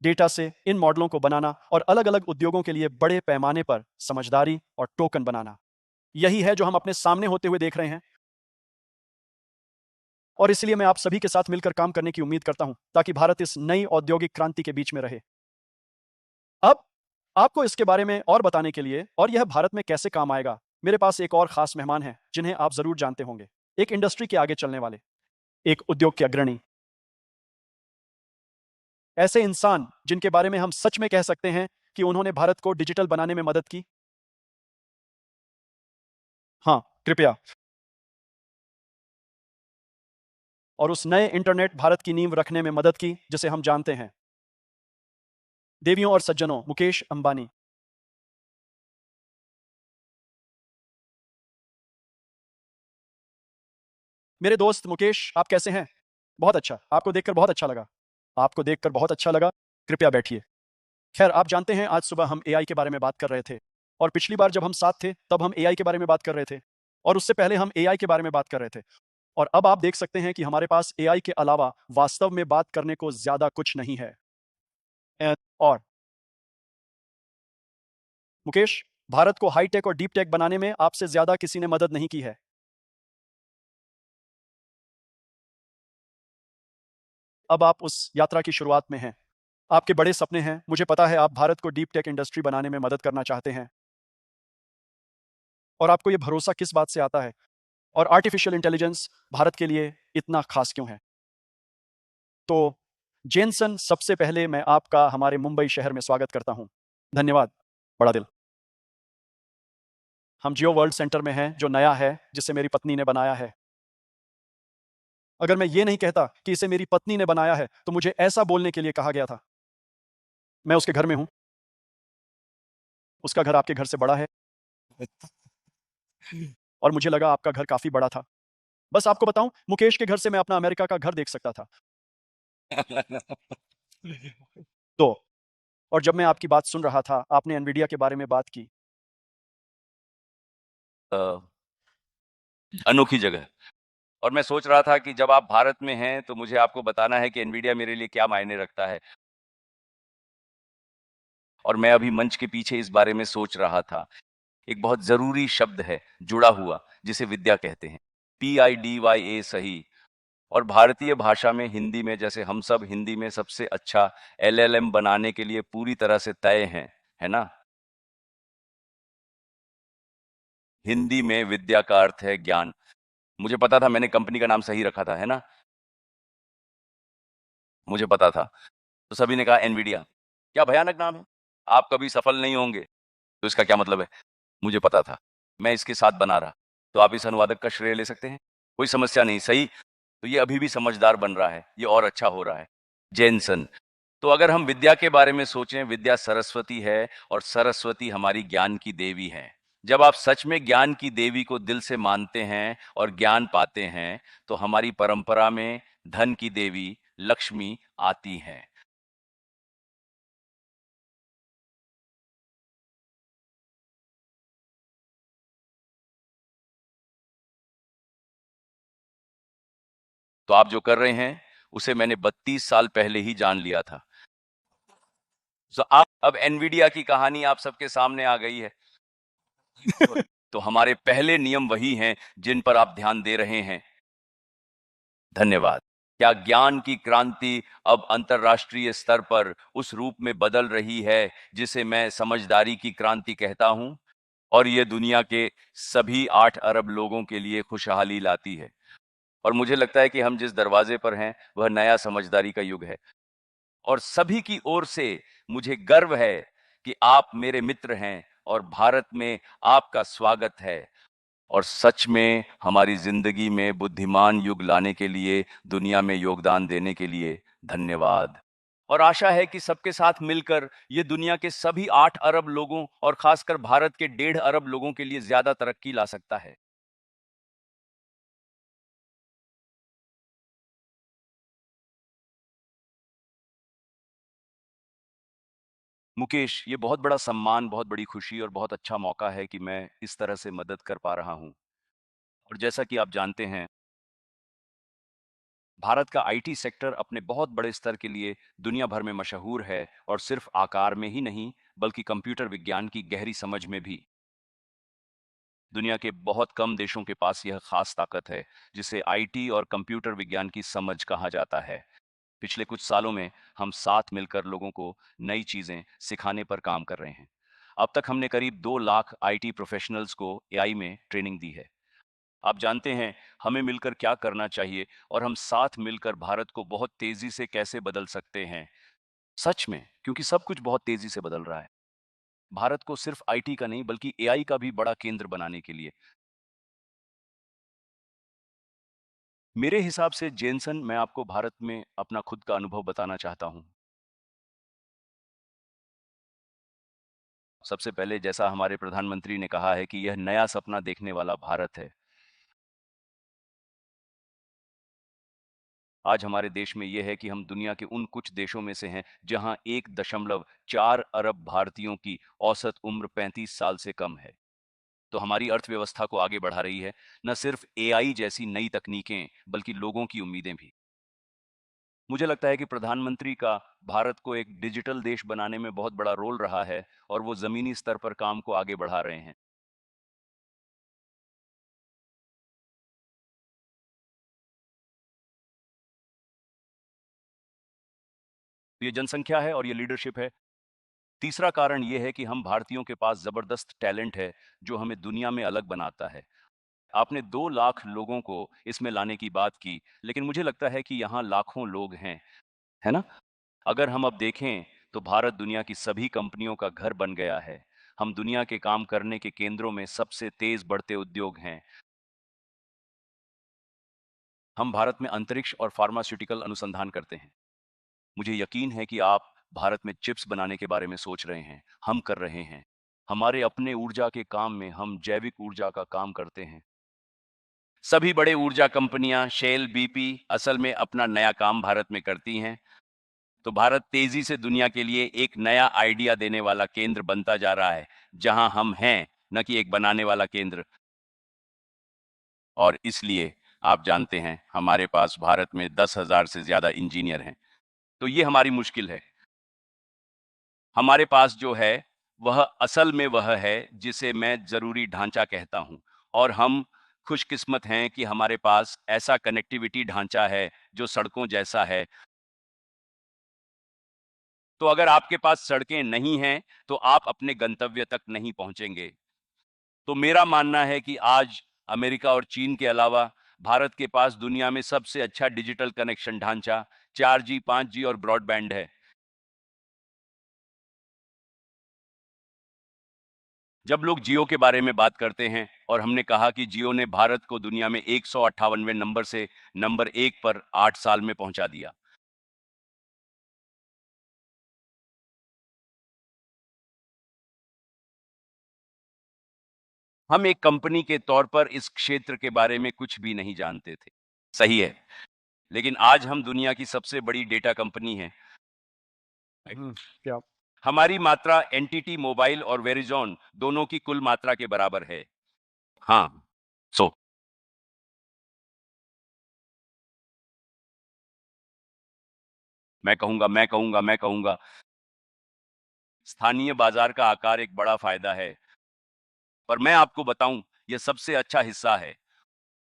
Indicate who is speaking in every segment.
Speaker 1: Data से इन मॉडलों को बनाना और अलग अलग उद्योगों के लिए बड़े पैमाने पर समझदारी और टोकन बनाना, यही है जो हम अपने सामने होते हुए देख रहे हैं। और इसलिए मैं आप सभी के साथ मिलकर काम करने की उम्मीद करता हूं ताकि भारत इस नई औद्योगिक क्रांति के बीच में रहे। अब आपको इसके बारे में और बताने के लिए और यह भारत में कैसे काम आएगा, मेरे पास एक और खास मेहमान हैं जिन्हें आप जरूर जानते होंगे। एक इंडस्ट्री के आगे चलने वाले, एक उद्योग के अग्रणी, ऐसे इंसान जिनके बारे में हम सच में कह सकते हैं कि उन्होंने भारत को डिजिटल बनाने में मदद की। हाँ, कृपया। और उस नए इंटरनेट भारत की नींव रखने में मदद की जिसे हम जानते हैं। देवियों और सज्जनों, मुकेश अंबानी। मेरे दोस्त मुकेश, आप कैसे हैं? बहुत अच्छा, आपको देखकर बहुत अच्छा लगा। आपको देखकर बहुत अच्छा लगा। कृपया बैठिए। खैर, आप जानते हैं आज सुबह हम एआई के बारे में बात कर रहे थे। और पिछली बार जब हम साथ थे तब हम एआई के बारे में बात कर रहे थे। और उससे पहले हम एआई के बारे में बात कर रहे थे। और अब आप देख सकते हैं कि हमारे पास एआई के अलावा वास्तव में बात करने को ज्यादा कुछ नहीं है। और मुकेश, भारत को हाईटेक और डीप टेक बनाने में आपसे ज्यादा किसी ने मदद नहीं की है। अब आप उस यात्रा की शुरुआत में हैं। आपके बड़े सपने हैं, मुझे पता है आप भारत को डीप टेक इंडस्ट्री बनाने में मदद करना चाहते हैं। और आपको ये भरोसा किस बात से आता है? और आर्टिफिशियल इंटेलिजेंस भारत के लिए इतना खास क्यों है? तो जेनसन, सबसे पहले मैं आपका हमारे मुंबई शहर में स्वागत करता हूं। धन्यवाद, बड़ा दिल। हम जियो वर्ल्ड सेंटर में हैं जो नया है, जिसे मेरी पत्नी ने बनाया है। अगर मैं ये नहीं कहता कि इसे मेरी पत्नी ने बनाया है तो मुझे ऐसा बोलने के लिए कहा गया था। मैं उसके घर में हूं। उसका घर आपके घर से बड़ा है। और मुझे लगा आपका घर काफी बड़ा था। बस आपको बताऊं, मुकेश के घर से मैं अपना अमेरिका का घर देख सकता था। तो और जब मैं आपकी बात सुन रहा था, आपने एनवीडिया के बारे में बात की।
Speaker 2: अ, अनोखी जगह। और मैं सोच रहा था कि जब आप भारत में हैं तो मुझे आपको बताना है कि एनवीडिया मेरे लिए क्या मायने रखता है। और मैं अभी मंच के पीछे इस बारे में सोच रहा था। एक बहुत जरूरी शब्द है जुड़ा हुआ, जिसे विद्या कहते हैं। PIDYA, सही। और भारतीय भाषा में, हिंदी में, जैसे हम सब हिंदी में सबसे अच्छा LLM बनाने के लिए पूरी तरह से तय हैं, है ना? हिंदी में विद्या का अर्थ है ज्ञान। मुझे पता था, मैंने कंपनी का नाम सही रखा था, है ना? मुझे पता था। तो सभी ने कहा एनवीडिया। क्या भयानक नाम है। आप कभी सफल नहीं होंगे। तो इसका क्या मतलब है? मुझे पता था। मैं इसके साथ बना रहा। तो आप इस अनुवादक का श्रेय ले सकते हैं। कोई समस्या नहीं, सही। तो ये अभी भी समझदार बन रहा है, ये और अच्छा हो रहा है। जेनसन। तो अगर हम विद्या के बारे में सोचें, विद्या सरस्वती है और सरस्वती हमारी ज्ञान की देवी है। जब आप सच में ज्ञान की देवी को दिल से मानते हैं और ज्ञान पाते हैं, तो हमारी परंपरा में धन की देवी लक्ष्मी आती हैं। तो आप जो कर रहे हैं उसे मैंने 32 साल पहले ही जान लिया था। तो आप अब एनवीडिया की कहानी आप सबके सामने आ गई है। तो हमारे पहले नियम वही हैं जिन पर आप ध्यान दे रहे हैं। धन्यवाद। क्या ज्ञान की क्रांति अब अंतर्राष्ट्रीय स्तर पर उस रूप में बदल रही है जिसे मैं समझदारी की क्रांति कहता हूं, और ये दुनिया के सभी 8 अरब लोगों के लिए खुशहाली लाती है। और मुझे लगता है कि हम जिस दरवाजे पर हैं वह नया समझदारी का युग है। और सभी की ओर से मुझे गर्व है कि आप मेरे मित्र हैं और भारत में आपका स्वागत है। और सच में हमारी जिंदगी में बुद्धिमान युग लाने के लिए, दुनिया में योगदान देने के लिए धन्यवाद। और आशा है कि सबके साथ मिलकर ये दुनिया के सभी 8 अरब लोगों और खासकर भारत के 1.5 अरब लोगों के लिए ज्यादा तरक्की ला सकता है। मुकेश, ये बहुत बड़ा सम्मान, बहुत बड़ी खुशी और बहुत अच्छा मौका है कि मैं इस तरह से मदद कर पा रहा हूँ। और जैसा कि आप जानते हैं, भारत का आईटी सेक्टर अपने बहुत बड़े स्तर के लिए दुनिया भर में मशहूर है और सिर्फ आकार में ही नहीं बल्कि कंप्यूटर विज्ञान की गहरी समझ में भी। दुनिया के बहुत कम देशों के पास यह खास ताकत है जिसे आईटी और कंप्यूटर विज्ञान की समझ कहा जाता है। पिछले कुछ सालों में हम साथ मिलकर लोगों को नई चीजें सिखाने पर काम कर रहे हैं। अब तक हमने करीब 2 लाख आईटी प्रोफेशनल्स को एआई में ट्रेनिंग दी है। आप जानते हैं हमें मिलकर क्या करना चाहिए और हम साथ मिलकर भारत को बहुत तेजी से कैसे बदल सकते हैं। सच में, क्योंकि सब कुछ बहुत तेजी से बदल रहा है। भारत को सिर्फ आईटी का नहीं बल्कि एआई का भी बड़ा केंद्र बनाने के लिए मेरे हिसाब से जेनसन, मैं आपको भारत में अपना खुद का अनुभव बताना चाहता हूं। सबसे पहले, जैसा हमारे प्रधानमंत्री ने कहा है कि यह नया सपना देखने वाला भारत है। आज हमारे देश में यह है कि हम दुनिया के उन कुछ देशों में से हैं जहां 1.4 अरब भारतीयों की औसत उम्र 35 साल से कम है। तो हमारी अर्थव्यवस्था को आगे बढ़ा रही है न सिर्फ एआई जैसी नई तकनीकें बल्कि लोगों की उम्मीदें भी। मुझे लगता है कि प्रधानमंत्री का भारत को एक डिजिटल देश बनाने में बहुत बड़ा रोल रहा है और वो जमीनी स्तर पर काम को आगे बढ़ा रहे हैं। तो ये जनसंख्या है और ये लीडरशिप है। तीसरा कारण ये है कि हम भारतीयों के पास जबरदस्त टैलेंट है जो हमें दुनिया में अलग बनाता है। आपने 2 लाख लोगों को इसमें लाने की बात की, लेकिन मुझे लगता है कि यहाँ लाखों लोग हैं, है ना? अगर हम अब देखें तो भारत दुनिया की सभी कंपनियों का घर बन गया है। हम दुनिया के काम करने के केंद्रों में सबसे तेज बढ़ते उद्योग हैं। हम भारत में अंतरिक्ष और फार्मास्यूटिकल अनुसंधान करते हैं। मुझे यकीन है कि आप भारत में चिप्स बनाने के बारे में सोच रहे हैं। हम कर रहे हैं। हमारे अपने ऊर्जा के काम में हम जैविक ऊर्जा का काम करते हैं। सभी बड़े ऊर्जा कंपनियां, शेल, बीपी असल में अपना नया काम भारत में करती हैं। तो भारत तेजी से दुनिया के लिए एक नया आइडिया देने वाला केंद्र बनता जा रहा है, जहां हम हैं, न कि एक बनाने वाला केंद्र। और इसलिए आप जानते हैं हमारे पास भारत में 10,000 से ज्यादा इंजीनियर हैं। तो ये हमारी मुश्किल है। हमारे पास जो है वह असल में वह है जिसे मैं जरूरी ढांचा कहता हूं। और हम खुशकिस्मत हैं कि हमारे पास ऐसा कनेक्टिविटी ढांचा है जो सड़कों जैसा है। तो अगर आपके पास सड़कें नहीं हैं तो आप अपने गंतव्य तक नहीं पहुंचेंगे। तो मेरा मानना है कि आज अमेरिका और चीन के अलावा भारत के पास दुनिया में सबसे अच्छा डिजिटल कनेक्शन ढांचा 4G, 5G और ब्रॉडबैंड है। जब लोग जियो के बारे में बात करते हैं और हमने कहा कि जियो ने भारत को दुनिया में 158वें नंबर से नंबर 1 पर 8 साल में पहुंचा दिया। हम एक कंपनी के तौर पर इस क्षेत्र के बारे में कुछ भी नहीं जानते थे। सही है, लेकिन आज हम दुनिया की सबसे बड़ी डेटा कंपनी हैं।
Speaker 1: क्या
Speaker 2: हमारी मात्रा एनटीटी मोबाइल और वेरिजॉन दोनों की कुल मात्रा के बराबर है। हाँ, सो मैं कहूंगा स्थानीय बाजार का आकार एक बड़ा फायदा है, पर मैं आपको बताऊं, यह सबसे अच्छा हिस्सा है।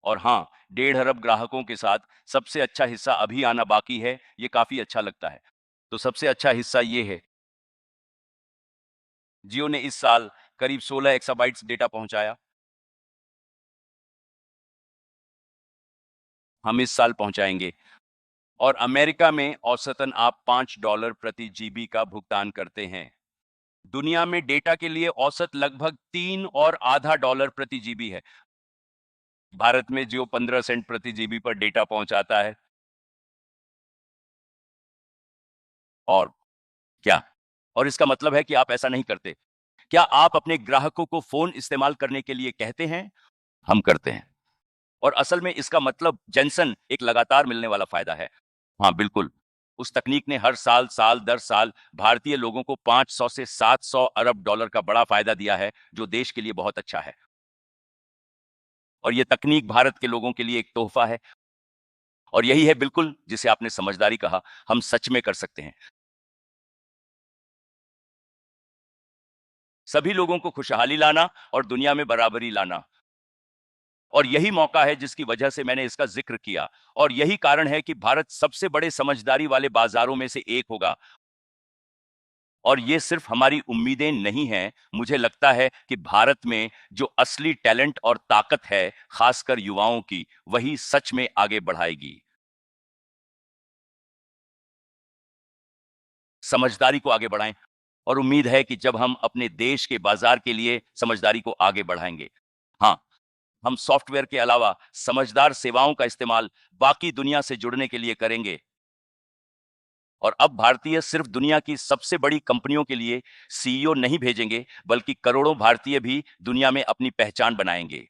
Speaker 2: और हाँ, 1.5 अरब ग्राहकों के साथ सबसे अच्छा हिस्सा अभी आना बाकी है। ये काफी अच्छा लगता है। तो सबसे अच्छा हिस्सा ये है, जियो ने इस साल करीब 16 एक्साबाइट्स डेटा पहुंचाया। हम इस साल पहुंचाएंगे। और अमेरिका में औसतन आप $5 प्रति जीबी का भुगतान करते हैं। दुनिया में डेटा के लिए औसत लगभग 3.5 डॉलर प्रति जीबी है। भारत में जियो 15 सेंट प्रति जीबी पर डेटा पहुंचाता है। और क्या? और इसका मतलब है कि आप ऐसा नहीं करते। क्या आप अपने ग्राहकों को फोन इस्तेमाल करने के लिए कहते हैं? हम करते हैं। और असल में इसका मतलब जेनसन एक लगातार मिलने वाला फायदा है। हाँ, बिल्कुल। उस तकनीक ने हर साल साल दर साल भारतीय लोगों को 500 से 700 अरब डॉलर का बड़ा फायदा दिया है, जो देश के लिए बहुत अच्छा है। और यह तकनीक भारत के लोगों के लिए एक तोहफा है। और यही है बिल्कुल जिसे आपने समझदारी कहा, हम सच में कर सकते हैं। सभी लोगों को खुशहाली लाना और दुनिया में बराबरी लाना। और यही मौका है जिसकी वजह से मैंने इसका जिक्र किया, और यही कारण है कि भारत सबसे बड़े समझदारी वाले बाजारों में से एक होगा। और ये सिर्फ हमारी उम्मीदें नहीं हैं, मुझे लगता है कि भारत में जो असली टैलेंट और ताकत है, खासकर युवाओं की, वही सच में आगे बढ़ाएगी। समझदारी को आगे बढ़ाएं, और उम्मीद है कि जब हम अपने देश के बाजार के लिए समझदारी को आगे बढ़ाएंगे, हाँ, हम सॉफ्टवेयर के अलावा समझदार सेवाओं का इस्तेमाल बाकी दुनिया से जुड़ने के लिए करेंगे। और अब भारतीय सिर्फ दुनिया की सबसे बड़ी कंपनियों के लिए सीईओ नहीं भेजेंगे, बल्कि करोड़ों भारतीय भी दुनिया में अपनी पहचान बनाएंगे।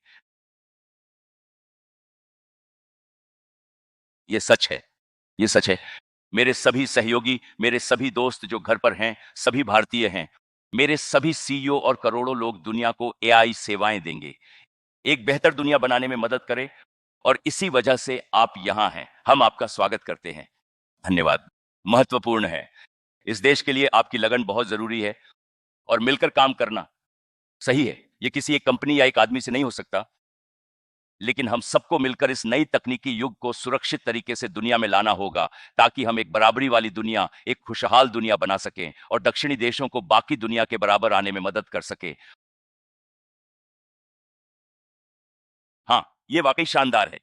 Speaker 2: ये सच है, ये सच है। मेरे सभी सहयोगी, मेरे सभी दोस्त जो घर पर हैं, सभी भारतीय हैं। मेरे सभी सीईओ और करोड़ों लोग दुनिया को एआई सेवाएं देंगे, एक बेहतर दुनिया बनाने में मदद करें। और इसी वजह से आप यहां हैं, हम आपका स्वागत करते हैं। धन्यवाद। महत्वपूर्ण है, इस देश के लिए आपकी लगन बहुत जरूरी है, और मिलकर काम करना सही है। ये किसी एक कंपनी या एक आदमी से नहीं हो सकता, लेकिन हम सबको मिलकर इस नई तकनीकी युग को सुरक्षित तरीके से दुनिया में लाना होगा, ताकि हम एक बराबरी वाली दुनिया, एक खुशहाल दुनिया बना सकें और दक्षिणी देशों को बाकी दुनिया के बराबर आने में मदद कर सके। हाँ, ये वाकई शानदार है।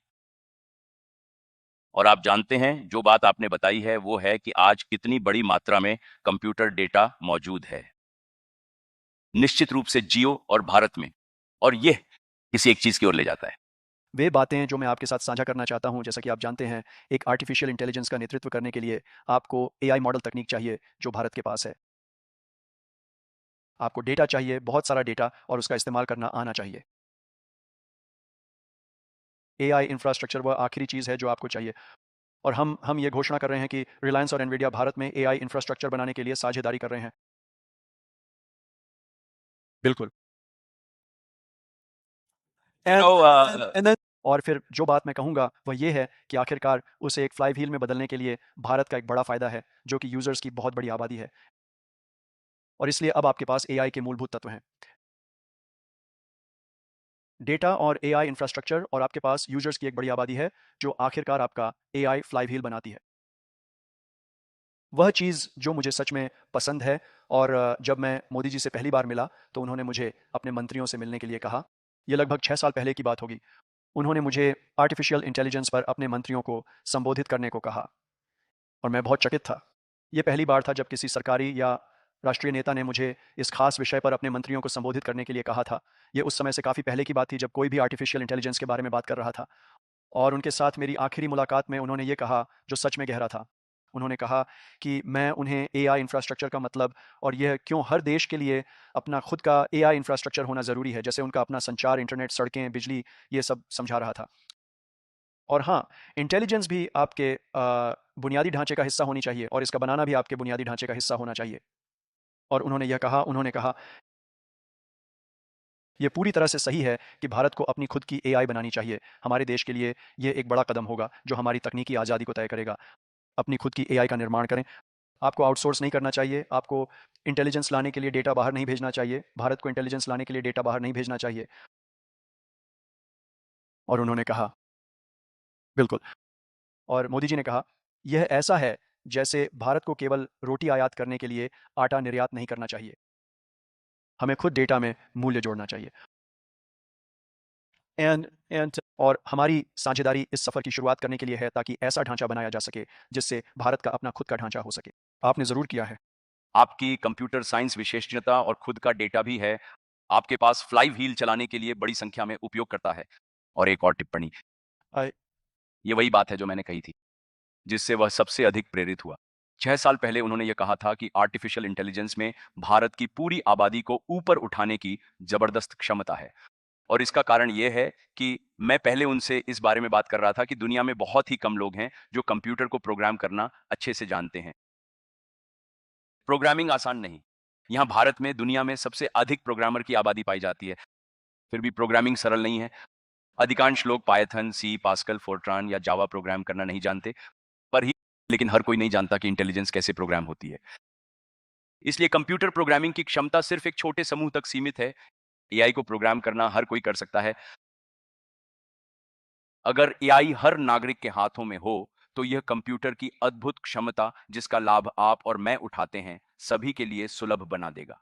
Speaker 2: और आप जानते हैं, जो बात आपने बताई है वो है कि आज कितनी बड़ी मात्रा में कंप्यूटर डेटा मौजूद है, निश्चित रूप से जियो और भारत में। और ये किसी एक चीज की ओर ले जाता है।
Speaker 1: वे बातें जो मैं आपके साथ साझा करना चाहता हूं, जैसा कि आप जानते हैं, एक आर्टिफिशियल इंटेलिजेंस का नेतृत्व करने के लिए आपको एआई मॉडल तकनीक चाहिए जो भारत के पास है। आपको डेटा चाहिए, बहुत सारा डेटा, और उसका इस्तेमाल करना आना चाहिए। एआई इंफ्रास्ट्रक्चर वह आखिरी चीज़ है जो आपको चाहिए। और हम ये घोषणा कर रहे हैं कि रिलायंस और एनवीडिया भारत में एआई इंफ्रास्ट्रक्चर बनाने के लिए साझेदारी कर रहे हैं। बिल्कुल।
Speaker 2: You
Speaker 1: And
Speaker 2: know,
Speaker 1: and then और फिर जो बात मैं कहूँगा वह ये है कि आखिरकार उसे एक फ्लाई व्हील में बदलने के लिए भारत का एक बड़ा फ़ायदा है, जो कि यूज़र्स की बहुत बड़ी आबादी है। और इसलिए अब आपके पास एआई के मूलभूत तत्व हैं। डेटा और एआई इंफ्रास्ट्रक्चर, और आपके पास यूज़र्स की एक बड़ी आबादी है, जो आखिरकार आपका एआई फ्लाई व्हील बनाती है। वह चीज़ जो मुझे सच में पसंद है। और जब मैं मोदी जी से पहली बार मिला, तो उन्होंने मुझे अपने मंत्रियों से मिलने के लिए कहा। ये लगभग 6 साल पहले की बात होगी। उन्होंने मुझे आर्टिफिशियल इंटेलिजेंस पर अपने मंत्रियों को संबोधित करने को कहा, और मैं बहुत चकित था। ये पहली बार था जब किसी सरकारी या राष्ट्रीय नेता ने मुझे इस खास विषय पर अपने मंत्रियों को संबोधित करने के लिए कहा था। ये उस समय से काफ़ी पहले की बात थी, जब कोई भी आर्टिफिशियल इंटेलिजेंस के बारे में बात कर रहा था। और उनके साथ मेरी आखिरी मुलाकात में उन्होंने ये कहा, जो सच में गहरा था। उन्होंने कहा कि मैं उन्हें एआई इंफ्रास्ट्रक्चर का मतलब, और यह क्यों हर देश के लिए अपना खुद का एआई इंफ्रास्ट्रक्चर होना ज़रूरी है, जैसे उनका अपना संचार, इंटरनेट, सड़कें, बिजली, ये सब समझा रहा था। और हाँ, इंटेलिजेंस भी आपके बुनियादी ढांचे का हिस्सा होनी चाहिए, और इसका बनाना भी आपके बुनियादी ढांचे का हिस्सा होना चाहिए। और उन्होंने कहा, यह पूरी तरह से सही है कि भारत को अपनी खुद की एआई बनानी चाहिए। हमारे देश के लिए यह एक बड़ा कदम होगा, जो हमारी तकनीकी आज़ादी को तय करेगा। अपनी खुद की एआई का निर्माण करें। आपको आउटसोर्स नहीं करना चाहिए। आपको इंटेलिजेंस लाने के लिए डेटा बाहर नहीं भेजना चाहिए। भारत को इंटेलिजेंस लाने के लिए डेटा बाहर नहीं भेजना चाहिए। और उन्होंने कहा, बिल्कुल। और मोदी जी ने कहा, यह ऐसा है जैसे भारत को केवल रोटी आयात करने के लिए आटा निर्यात नहीं करना चाहिए। हमें खुद डेटा में मूल्य जोड़ना चाहिए। एंड और हमारी साझेदारी इस सफ़र की शुरुआत करने के लिए है, ताकि ऐसा ढांचा बनाया जा सके जिससे भारत का अपना खुद का ढांचा हो सके। आपने ज़रूर किया है।
Speaker 2: आपकी कंप्यूटर साइंस विशेषज्ञता और खुद का डेटा भी है। आपके पास फ्लाई व्हील चलाने के लिए बड़ी संख्या में उपयोगकर्ता है। और एक और टिप्पणी,
Speaker 1: अ,
Speaker 2: ये वही बात है जो मैंने कही थी, जिससे वह सबसे अधिक प्रेरित हुआ। 6 साल पहले उन्होंने ये कहा था कि आर्टिफिशियल इंटेलिजेंस में भारत की पूरी आबादी को ऊपर उठाने की जबरदस्त क्षमता है। और इसका कारण ये है कि मैं पहले उनसे इस बारे में बात कर रहा था कि दुनिया में बहुत ही कम लोग हैं जो कंप्यूटर को प्रोग्राम करना अच्छे से जानते हैं। प्रोग्रामिंग आसान नहीं। यहाँ भारत में दुनिया में सबसे अधिक प्रोग्रामर की आबादी पाई जाती है। फिर भी प्रोग्रामिंग सरल नहीं है। अधिकांश लोग पाइथन, सी, पास्कल, फोर्ट्रान या जावा प्रोग्राम करना नहीं जानते, पर ही लेकिन हर कोई नहीं जानता कि इंटेलिजेंस कैसे प्रोग्राम होती है। इसलिए कंप्यूटर प्रोग्रामिंग की क्षमता सिर्फ एक छोटे समूह तक सीमित है। एआई को प्रोग्राम करना हर कोई कर सकता है। अगर एआई हर नागरिक के हाथों में हो, तो यह कंप्यूटर की अद्भुत क्षमता, जिसका लाभ आप और मैं उठाते हैं, सभी के लिए सुलभ बना देगा।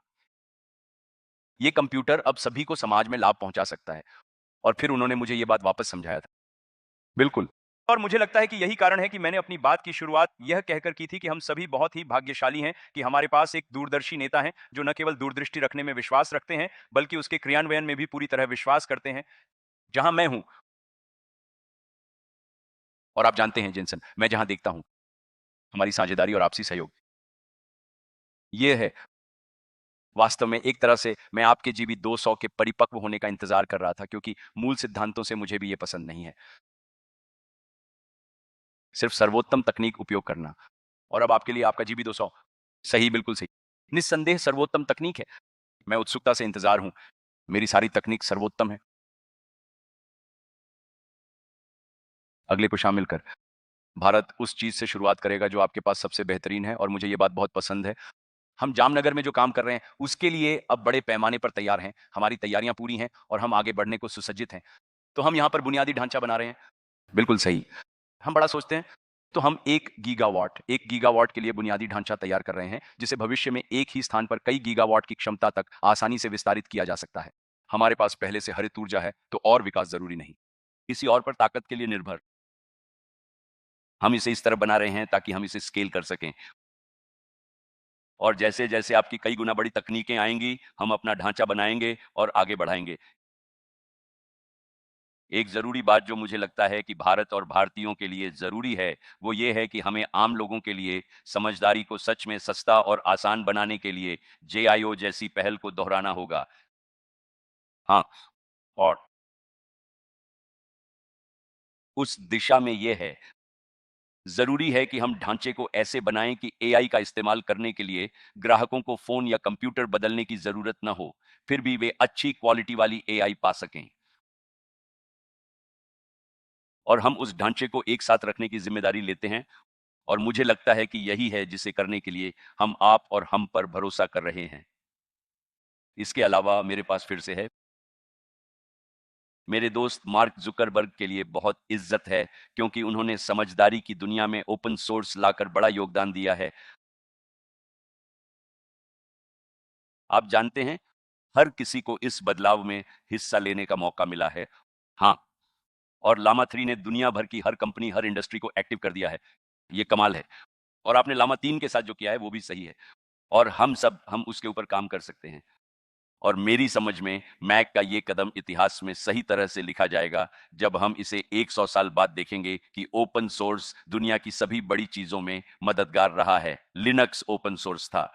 Speaker 2: ये कंप्यूटर अब सभी को समाज में लाभ पहुंचा सकता है। और फिर उन्होंने मुझे ये बात वापस समझाया था। बिल्कुल। और मुझे लगता है कि यही कारण है कि मैंने अपनी बात की शुरुआत यह कहकर की थी कि हम सभी बहुत ही भाग्यशाली हैं कि हमारे पास एक दूरदर्शी नेता हैं, जो न केवल दूरदृष्टि रखने में विश्वास रखते हैं, बल्कि उसके क्रियान्वयन में भी पूरी तरह विश्वास करते हैं। जहां मैं हूं, और आप जानते हैं जिनसन, मैं जहां देखता हूं, हमारी साझेदारी और आपसी सहयोग ये है। वास्तव में एक तरह से मैं आपके जीबी 200 के परिपक्व होने का इंतजार कर रहा था, क्योंकि मूल सिद्धांतों से मुझे भी ये पसंद नहीं है। सिर्फ सर्वोत्तम तकनीक उपयोग करना। और अब आपके लिए आपका जीबी 200 सही, बिल्कुल सही, निस्संदेह सर्वोत्तम तकनीक है। मैं उत्सुकता से इंतजार हूं। मेरी सारी तकनीक सर्वोत्तम है। अगले को शामिल कर। भारत उस चीज से शुरुआत करेगा जो आपके पास सबसे बेहतरीन है, और मुझे ये बात बहुत पसंद है। हम जामनगर में जो काम कर रहे हैं, उसके लिए अब बड़े पैमाने पर तैयार हैं। हमारी तैयारियां पूरी हैं और हम आगे बढ़ने को सुसज्जित हैं। तो हम यहां पर बुनियादी ढांचा बना रहे हैं। बिल्कुल सही। हम बड़ा सोचते हैं, तो हम 1 गीगावाट के लिए बुनियादी ढांचा तैयार कर रहे हैं, जिसे भविष्य में एक ही स्थान पर कई गीगावाट की क्षमता तक आसानी से विस्तारित किया जा सकता है। हमारे पास पहले से हरित ऊर्जा है, तो और विकास जरूरी नहीं। किसी और पर ताकत के लिए निर्भर। हम इसे इस तरह बना रहे हैं ताकि हम इसे स्केल कर सकें। और जैसे जैसे आपकी कई गुना बड़ी तकनीकें आएंगी, हम अपना ढांचा बनाएंगे और आगे बढ़ाएंगे। एक जरूरी बात जो मुझे लगता है कि भारत और भारतीयों के लिए जरूरी है, वो ये है कि हमें आम लोगों के लिए समझदारी को सच में सस्ता और आसान बनाने के लिए जेआईओ जैसी पहल को दोहराना होगा। हाँ, और उस दिशा में ये है, जरूरी है कि हम ढांचे को ऐसे बनाएं कि एआई का इस्तेमाल करने के लिए ग्राहकों को फोन या कंप्यूटर बदलने की जरूरत न हो, फिर भी वे अच्छी क्वालिटी वाली एआई पा सकें। और हम उस ढांचे को एक साथ रखने की जिम्मेदारी लेते हैं, और मुझे लगता है कि यही है जिसे करने के लिए हम आप और हम पर भरोसा कर रहे हैं। इसके अलावा मेरे पास फिर से है, मेरे दोस्त मार्क जुकरबर्ग के लिए बहुत इज्जत है, क्योंकि उन्होंने समझदारी की दुनिया में ओपन सोर्स लाकर बड़ा योगदान दिया है। आप जानते हैं, हर किसी को इस बदलाव में हिस्सा लेने का मौका मिला है। हाँ, और लामा 3 ने दुनिया भर की हर कंपनी, हर इंडस्ट्री को एक्टिव कर दिया है। ये कमाल है। और आपने लामा 3 के साथ जो किया है वो भी सही है। और हम उसके ऊपर काम कर सकते हैं। और मेरी समझ में मैक का ये कदम इतिहास में सही तरह से लिखा जाएगा, जब हम इसे 100 साल बाद देखेंगे कि ओपन सोर्स दुनिया की सभी बड़ी चीजों में मददगार रहा है। लिनक्स ओपन सोर्स था।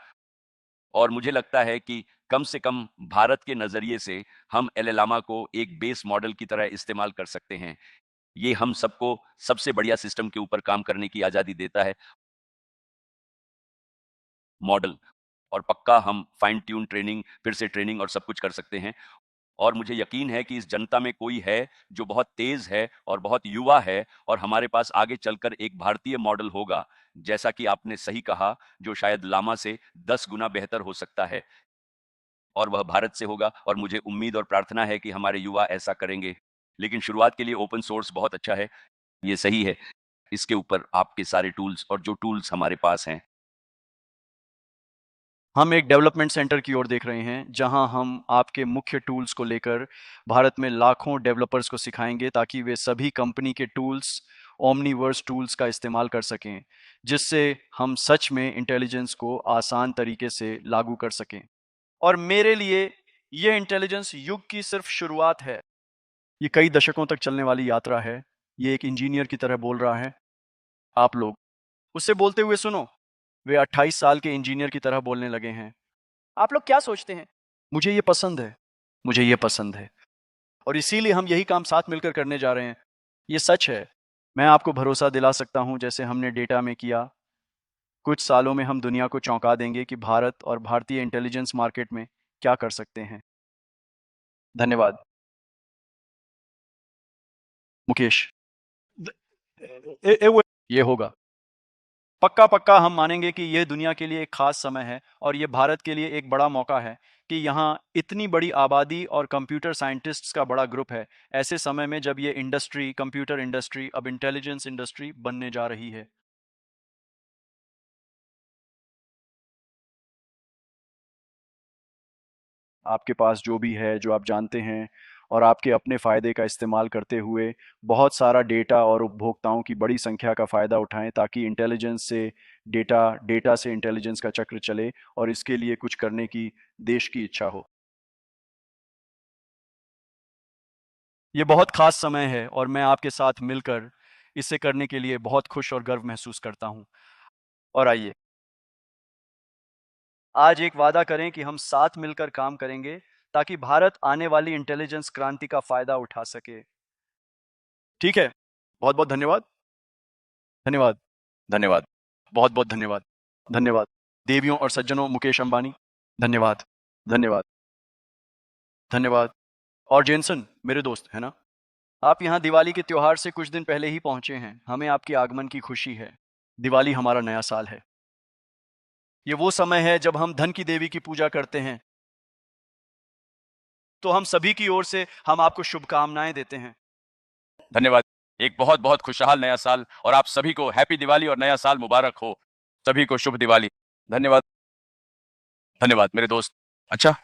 Speaker 2: और मुझे लगता है कि कम से कम भारत के नजरिए से हम एलएलामा को एक बेस मॉडल की तरह इस्तेमाल कर सकते हैं। ये हम सबको सबसे बढ़िया सिस्टम के ऊपर काम करने की आजादी देता है। मॉडल, और पक्का हम फाइन ट्यून ट्रेनिंग, फिर से ट्रेनिंग और सब कुछ कर सकते हैं। और मुझे यकीन है कि इस जनता में कोई है जो बहुत तेज है और बहुत युवा है, और हमारे पास आगे चलकर एक भारतीय मॉडल होगा, जैसा कि आपने सही कहा, जो शायद लामा से 10 गुना बेहतर हो सकता है। और वह भारत से होगा, और मुझे उम्मीद और प्रार्थना है कि हमारे युवा ऐसा करेंगे। लेकिन शुरुआत के लिए ओपन सोर्स बहुत अच्छा है, ये सही है। इसके ऊपर आपके सारे टूल्स, और जो टूल्स हमारे पास हैं,
Speaker 1: हम एक डेवलपमेंट सेंटर की ओर देख रहे हैं, जहां हम आपके मुख्य टूल्स को लेकर भारत में लाखों डेवलपर्स को सिखाएंगे, ताकि वे सभी कंपनी के टूल्स, ओमनीवर्स टूल्स का इस्तेमाल कर सकें, जिससे हम सच में इंटेलिजेंस को आसान तरीके से लागू कर सकें। और मेरे लिए यह इंटेलिजेंस युग की सिर्फ शुरुआत है। ये कई दशकों तक चलने वाली यात्रा है। ये एक इंजीनियर की तरह बोल रहा है। आप लोग उससे बोलते हुए सुनो। वे 28 साल के इंजीनियर की तरह बोलने लगे हैं। आप लोग क्या सोचते हैं? मुझे ये पसंद है। मुझे ये पसंद है। और इसीलिए हम यही काम साथ मिलकर करने जा रहे हैं। ये सच है। मैं आपको भरोसा दिला सकता हूं, जैसे हमने डेटा में किया, कुछ सालों में हम दुनिया को चौंका देंगे कि भारत और भारतीय इंटेलिजेंस मार्केट में क्या कर सकते हैं। धन्यवाद। मुकेश, ये होगा पक्का पक्का। हम मानेंगे कि यह दुनिया के लिए एक खास समय है और ये भारत के लिए एक बड़ा मौका है कि यहाँ इतनी बड़ी आबादी और कंप्यूटर साइंटिस्ट्स का बड़ा ग्रुप है, ऐसे समय में जब ये इंडस्ट्री, कंप्यूटर इंडस्ट्री अब इंटेलिजेंस इंडस्ट्री बनने जा रही है। आपके पास जो भी है, जो आप जानते हैं, और आपके अपने फ़ायदे का इस्तेमाल करते हुए बहुत सारा डेटा और उपभोक्ताओं की बड़ी संख्या का फ़ायदा उठाएं, ताकि इंटेलिजेंस से डेटा, डेटा से इंटेलिजेंस का चक्र चले और इसके लिए कुछ करने की देश की इच्छा हो। ये बहुत खास समय है और मैं आपके साथ मिलकर इसे करने के लिए बहुत खुश और गर्व महसूस करता हूँ। और आइए आज एक वादा करें कि हम साथ मिलकर काम करेंगे ताकि भारत आने वाली इंटेलिजेंस क्रांति का फायदा उठा सके। ठीक है, बहुत बहुत धन्यवाद। धन्यवाद। धन्यवाद। बहुत बहुत धन्यवाद। धन्यवाद। देवियों और सज्जनों, मुकेश अंबानी, धन्यवाद। धन्यवाद। धन्यवाद। और जेनसन मेरे दोस्त है ना, आप यहाँ दिवाली के त्योहार से कुछ दिन पहले ही पहुंचे हैं। हमें आपके आगमन की खुशी है। दिवाली हमारा नया साल है। ये वो समय है जब हम धन की देवी की पूजा करते हैं। तो हम सभी की ओर से हम आपको शुभकामनाएं देते हैं।
Speaker 2: धन्यवाद। एक बहुत बहुत खुशहाल नया साल और आप सभी को हैप्पी दिवाली और नया साल मुबारक हो। सभी को शुभ दिवाली। धन्यवाद। धन्यवाद मेरे दोस्त। अच्छा